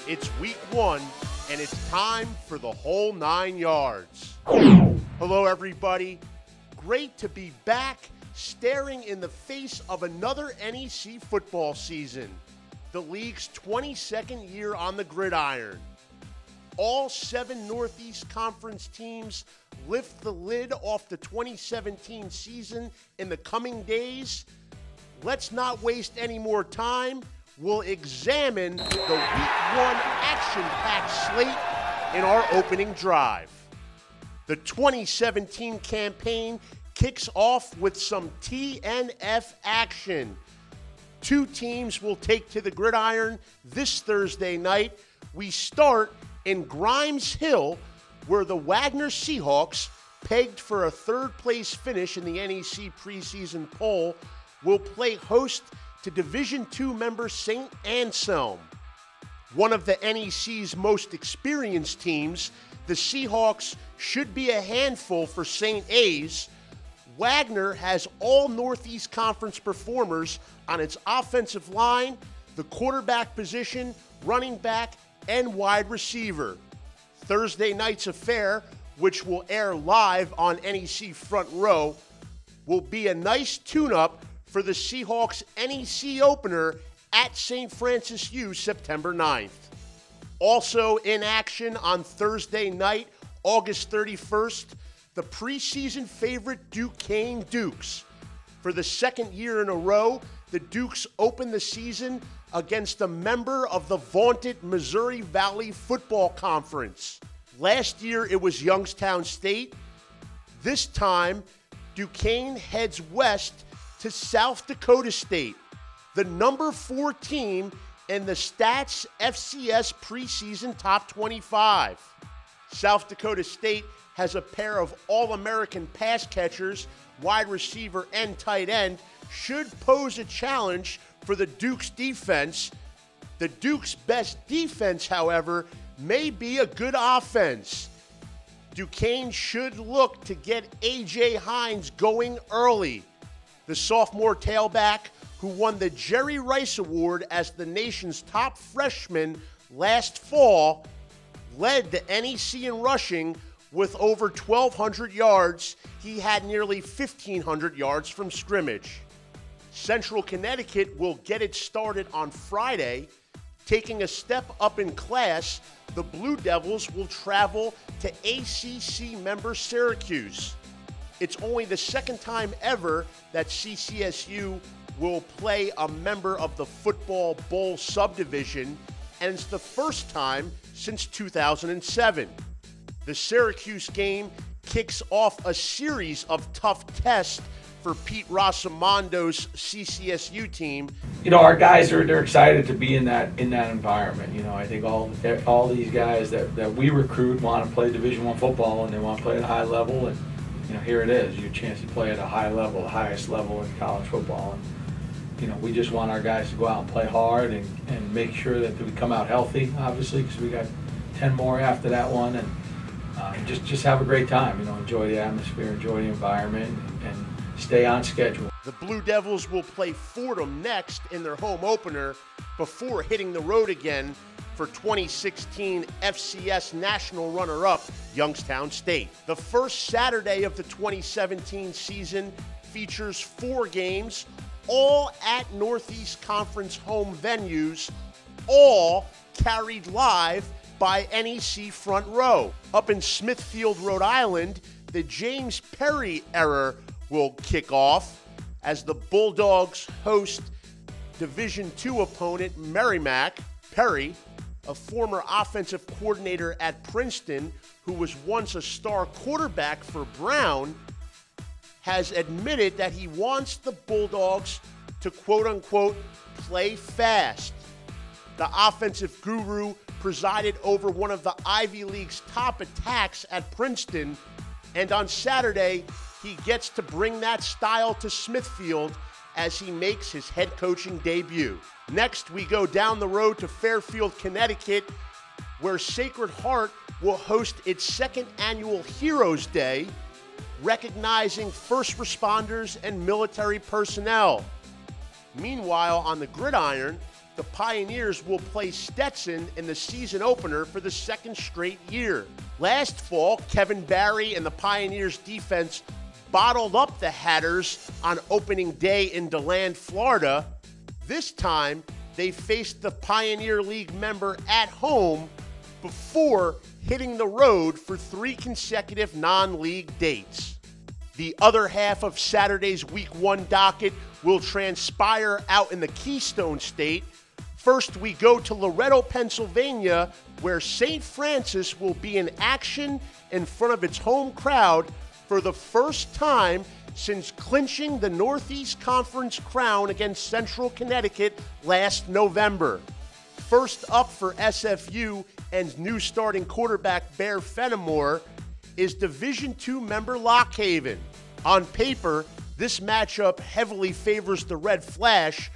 It's week 1, and it's time for the whole 9 yards. Hello, everybody. Great to be back, staring in the face of another NEC football season, the league's 22nd year on the gridiron. All 7 Northeast Conference teams lift the lid off the 2017 season in the coming days. Let's not waste any more time. We'll examine the Week 1 action-packed slate in our opening drive. The 2017 campaign kicks off with some TNF action. 2 teams will take to the gridiron this Thursday night. We start in Grimes Hill, where the Wagner Seahawks, pegged for a third-place finish in the NEC preseason poll, will play host to Division II member St. Anselm. One of the NEC's most experienced teams, the Seahawks should be a handful for St. A's. Wagner has all Northeast Conference performers on its offensive line, the quarterback position, running back, and wide receiver. Thursday night's affair, which will air live on NEC Front Row, will be a nice tune-up for the Seahawks NEC opener at St. Francis U September 9th. Also in action on Thursday night, August 31st, the preseason favorite Duquesne Dukes. For the second year in a row, the Dukes open the season against a member of the vaunted Missouri Valley Football Conference. Last year, it was Youngstown State. This time, Duquesne heads west to South Dakota State, the number 4 team in the Stats FCS preseason top 25. South Dakota State has a pair of All-American pass catchers, wide receiver and tight end, should pose a challenge for the Dukes defense. The Dukes' best defense, however, may be a good offense. Duquesne should look to get A.J. Hines going early. The sophomore tailback, who won the Jerry Rice Award as the nation's top freshman last fall, led the NEC in rushing with over 1,200 yards. He had nearly 1,500 yards from scrimmage. Central Connecticut will get it started on Friday. Taking a step up in class, the Blue Devils will travel to ACC member Syracuse. It's only the second time ever that CCSU will play a member of the Football Bowl subdivision, and it's the first time since 2007. The Syracuse game kicks off a series of tough tests for Pete Rossamondo's CCSU team. You know, our guys they're excited to be in that environment. You know, I think all these guys that we recruit want to play Division I football, and they want to play at a high level. And you know, here it is, your chance to play at a high level, the highest level in college football. And you know, we just want our guys to go out and play hard and make sure that we come out healthy, obviously, because we got 10 more after that one, and just have a great time. You know, enjoy the atmosphere, enjoy the environment, and stay on schedule. The Blue Devils will play Fordham next in their home opener before hitting the road again for 2016 FCS national runner-up Youngstown State. The first Saturday of the 2017 season features 4 games, all at Northeast Conference home venues, all carried live by NEC Front Row. Up in Smithfield, Rhode Island, the James Perry era will kick off as the Bulldogs host Division II opponent Merrimack. Perry, a former offensive coordinator at Princeton who was once a star quarterback for Brown, has admitted that he wants the Bulldogs to quote-unquote play fast. The offensive guru presided over one of the Ivy League's top attacks at Princeton, and on Saturday, he gets to bring that style to Smithfield as he makes his head coaching debut. Next, we go down the road to Fairfield, Connecticut, where Sacred Heart will host its second annual Heroes Day, recognizing first responders and military personnel. Meanwhile, on the gridiron, the Pioneers will play Stetson in the season opener for the second straight year. Last fall, Kevin Barry and the Pioneers defense bottled up the Hatters on opening day in DeLand, Florida. This time, they faced the Pioneer League member at home before hitting the road for 3 consecutive non-league dates. The other half of Saturday's Week 1 docket will transpire out in the Keystone State. First, we go to Loretto, Pennsylvania, where St. Francis will be in action in front of its home crowd for the first time since clinching the Northeast Conference crown against Central Connecticut last November. First up for SFU and new starting quarterback Bear Fenimore is Division II member Lock Haven. On paper, this matchup heavily favors the Red Flash,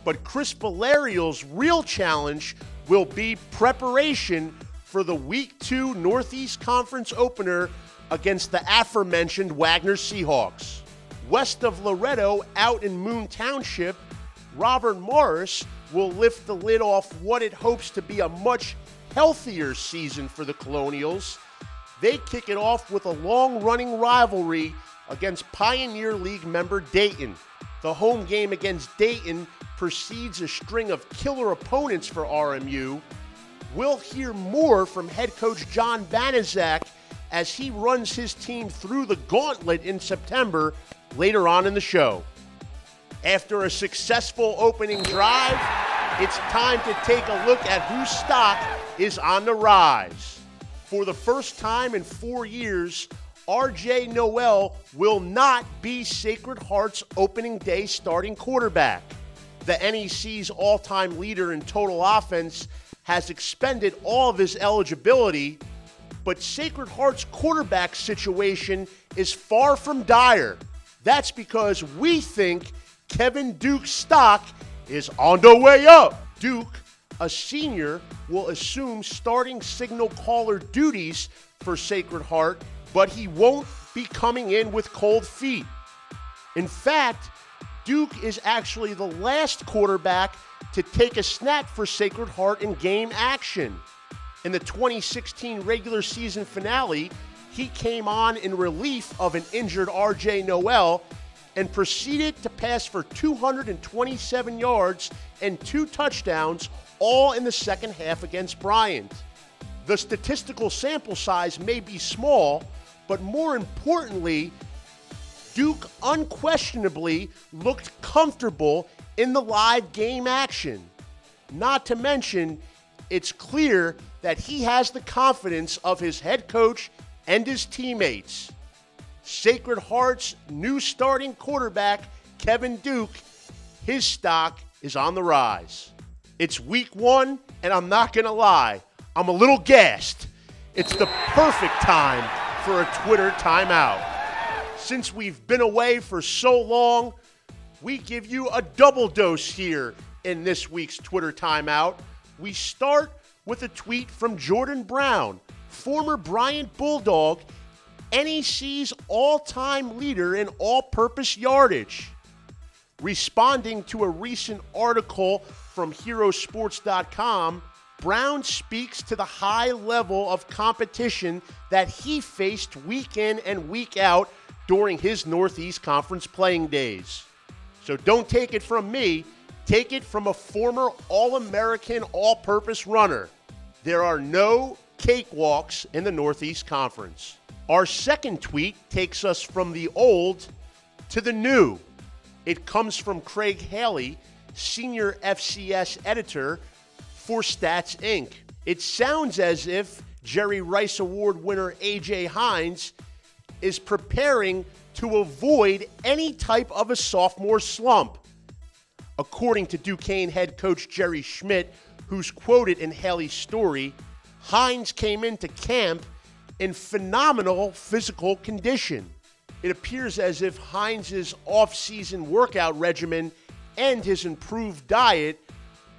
but Chris Valerial's real challenge will be preparation for the Week 2 Northeast Conference opener against the aforementioned Wagner Seahawks. West of Loretto, out in Moon Township, Robert Morris will lift the lid off what it hopes to be a much healthier season for the Colonials. They kick it off with a long-running rivalry against Pioneer League member Dayton. The home game against Dayton precedes a string of killer opponents for RMU. We'll hear more from head coach John Banaszak as he runs his team through the gauntlet in September later on in the show. After a successful opening drive, it's time to take a look at whose stock is on the rise. For the first time in 4 years, R.J. Noel will not be Sacred Heart's opening day starting quarterback. The NEC's all-time leader in total offense has expended all of his eligibility, but Sacred Heart's quarterback situation is far from dire. That's because we think Kevin Duke's stock is on the way up. Duke, a senior, will assume starting signal caller duties for Sacred Heart, but he won't be coming in with cold feet. In fact, Duke is actually the last quarterback to take a snap for Sacred Heart in game action. In the 2016 regular season finale, he came on in relief of an injured R.J. Noel and proceeded to pass for 227 yards and 2 touchdowns, all in the second half against Bryant. The statistical sample size may be small, but more importantly, Duke unquestionably looked comfortable in the live game action. Not to mention, it's clear that he has the confidence of his head coach and his teammates. Sacred Heart's new starting quarterback, Kevin Duke, his stock is on the rise. It's week 1, and I'm not going to lie, I'm a little gassed. It's the perfect time for a Twitter timeout. Since we've been away for so long, we give you a double dose here in this week's Twitter timeout. We start with a tweet from Jordan Brown, former Bryant Bulldog, NEC's all-time leader in all-purpose yardage. Responding to a recent article from HeroSports.com, Brown speaks to the high level of competition that he faced week in and week out during his Northeast Conference playing days. So don't take it from me, take it from a former All-American all-purpose runner. There are no cakewalks in the Northeast Conference. Our second tweet takes us from the old to the new. It comes from Craig Haley, senior FCS editor for Stats Inc. It sounds as if Jerry Rice Award winner A.J. Hines is preparing to avoid any type of a sophomore slump. According to Duquesne head coach Jerry Schmidt, who's quoted in Haley's story, Hines came into camp in phenomenal physical condition. It appears as if Hines' off-season workout regimen and his improved diet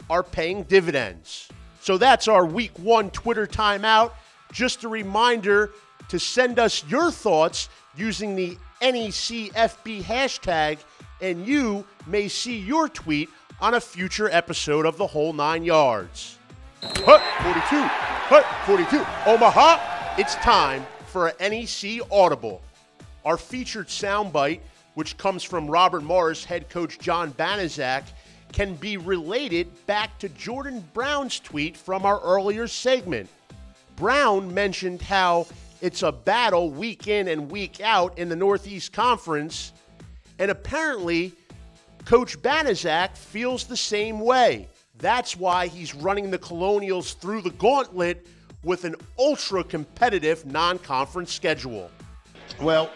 are paying dividends. So that's our Week 1 Twitter timeout. Just a reminder to send us your thoughts using the NECFB hashtag, and you may see your tweet on a future episode of The Whole 9 Yards. Hut 42, Hut 42, Omaha, it's time for an NEC Audible. Our featured soundbite, which comes from Robert Morris head coach John Banaszak, can be related back to Jordan Brown's tweet from our earlier segment. Brown mentioned how it's a battle week in and week out in the Northeast Conference, and apparently Coach Banaszak feels the same way. That's why he's running the Colonials through the gauntlet with an ultra-competitive non-conference schedule. Well,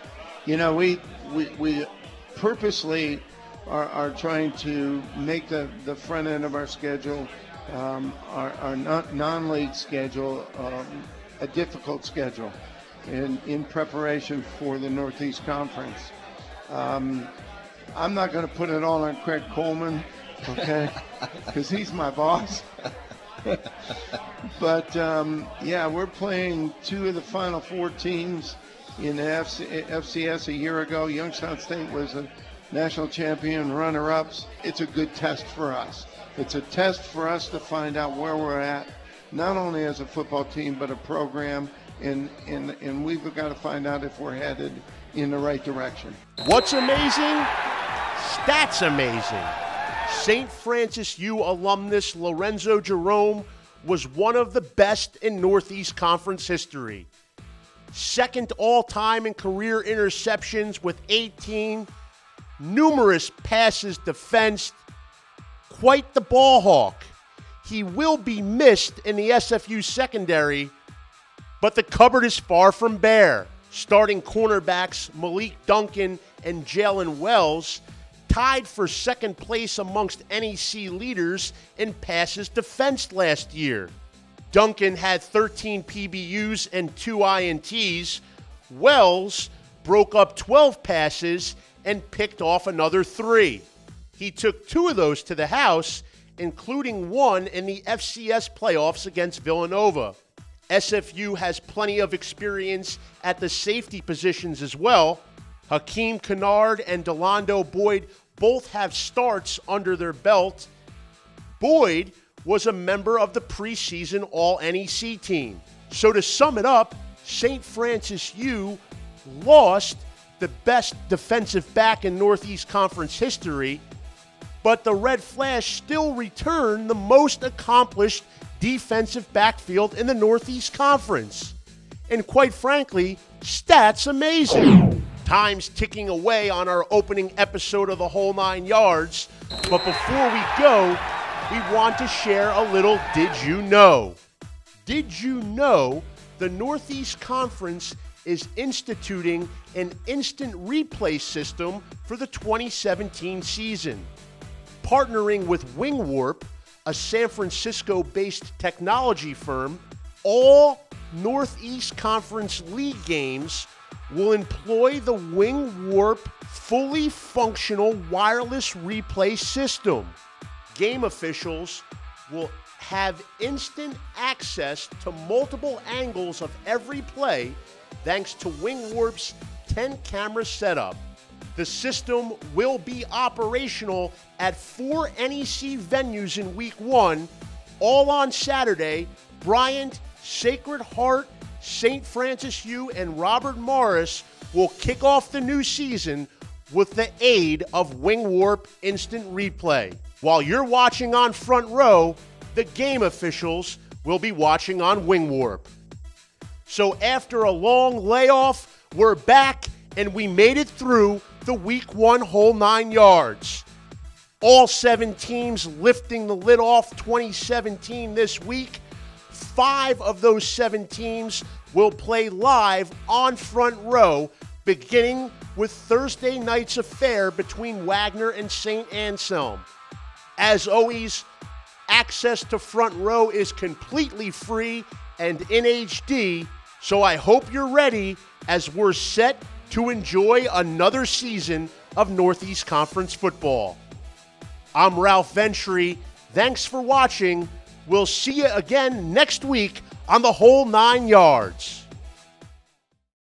you know, we purposely are trying to make the front end of our schedule, our non-league schedule, a difficult schedule in preparation for the Northeast Conference. I'm not going to put it all on Craig Coleman, okay, because he's my boss. But, yeah, we're playing two of the Final Four teams in the FCS a year ago. Youngstown State was a national champion, runner-ups. It's a good test for us. It's a test for us to find out where we're at, not only as a football team, but a program, and we've got to find out if we're headed in the right direction. What's amazing? Stats amazing. St. Francis U alumnus Lorenzo Jerome was one of the best in Northeast Conference history. Second all-time in career interceptions with 18, numerous passes defensed, quite the ball hawk. He will be missed in the SFU secondary, but the cupboard is far from bare. Starting cornerbacks Malik Duncan and Jalen Wells tied for second place amongst NEC leaders in passes defensed last year. Duncan had 13 PBUs and 2 INTs. Wells broke up 12 passes and picked off another 3. He took 2 of those to the house, including one in the FCS playoffs against Villanova. SFU has plenty of experience at the safety positions as well. Hakeem Kennard and Delando Boyd both have starts under their belt. Boyd was a member of the preseason All-NEC team. So to sum it up, St. Francis U lost the best defensive back in Northeast Conference history, but the Red Flash still returned the most accomplished defensive backfield in the Northeast Conference. And quite frankly, stats amazing. Time's ticking away on our opening episode of The Whole 9 Yards, but before we go, we want to share a little Did You Know? Did you know the Northeast Conference is instituting an instant replay system for the 2017 season? Partnering with WingWarp, a San Francisco-based technology firm, all Northeast Conference League games will employ the WingWarp fully functional wireless replay system. Game officials will have instant access to multiple angles of every play thanks to WingWarp's 10-camera setup. The system will be operational at 4 NEC venues in Week 1, all on Saturday. Bryant, Sacred Heart, St. Francis U, and Robert Morris will kick off the new season with the aid of WingWarp Instant Replay. While you're watching on Front Row, the game officials will be watching on WingWarp. So after a long layoff, we're back and we made it through the Week 1 whole 9 yards. All 7 teams lifting the lid off 2017 this week. 5 of those 7 teams will play live on Front Row, beginning with Thursday night's affair between Wagner and St. Anselm. As always, access to Front Row is completely free and in HD, so I hope you're ready as we're set to enjoy another season of Northeast Conference football. I'm Ralph Ventre. Thanks for watching. We'll see you again next week on The Whole 9 Yards.